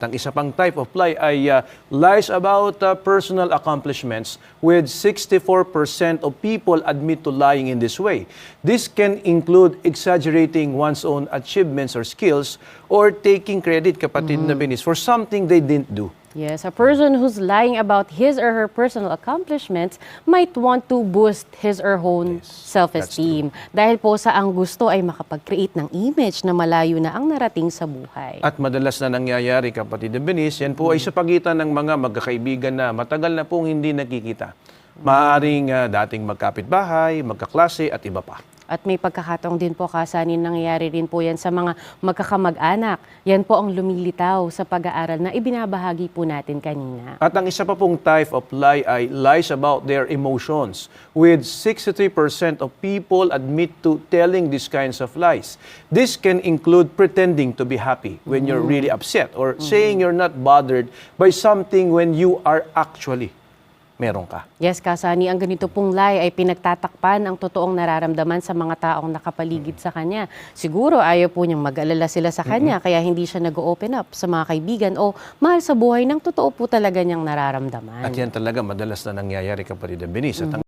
Ang isa pang type of lie ay lies about personal accomplishments, with 64% of people admit to lying in this way. This can include exaggerating one's own achievements or skills or taking credit, kapatid na Benis, for something they didn't do. Yes, a person who's lying about his or her personal accomplishments might want to boost his or her self-esteem. Dahil po sa ang gusto ay makapag-create ng image na malayo na ang narating sa buhay. At madalas na nangyayari, kapatid na Benis, yan po ay sa pagitan ng mga magkakaibigan na matagal na pong hindi nakikita. Maaaring dating magkapitbahay, magkaklase at iba pa. At may pagkakataong din po kasanin nangyayari rin po yan sa mga magkakamag-anak. Yan po ang lumilitaw sa pag-aaral na ibinabahagi po natin kanina. At ang isa pa pong type of lie ay lies about their emotions, with 63% of people admit to telling these kinds of lies. This can include pretending to be happy when you're really upset, or saying you're not bothered by something when you are actually meron ka. Yes, Kasani, ang ganito pong lie ay pinagtatakpan ang totoong nararamdaman sa mga taong nakapaligid sa kanya. Siguro ayaw po niyang mag-alala sila sa kanya, kaya hindi siya nag-open up sa mga kaibigan o mahal sa buhay ng totoo po talaga niyang nararamdaman. At yan talaga madalas na nangyayari, kapatid na Benis. At ang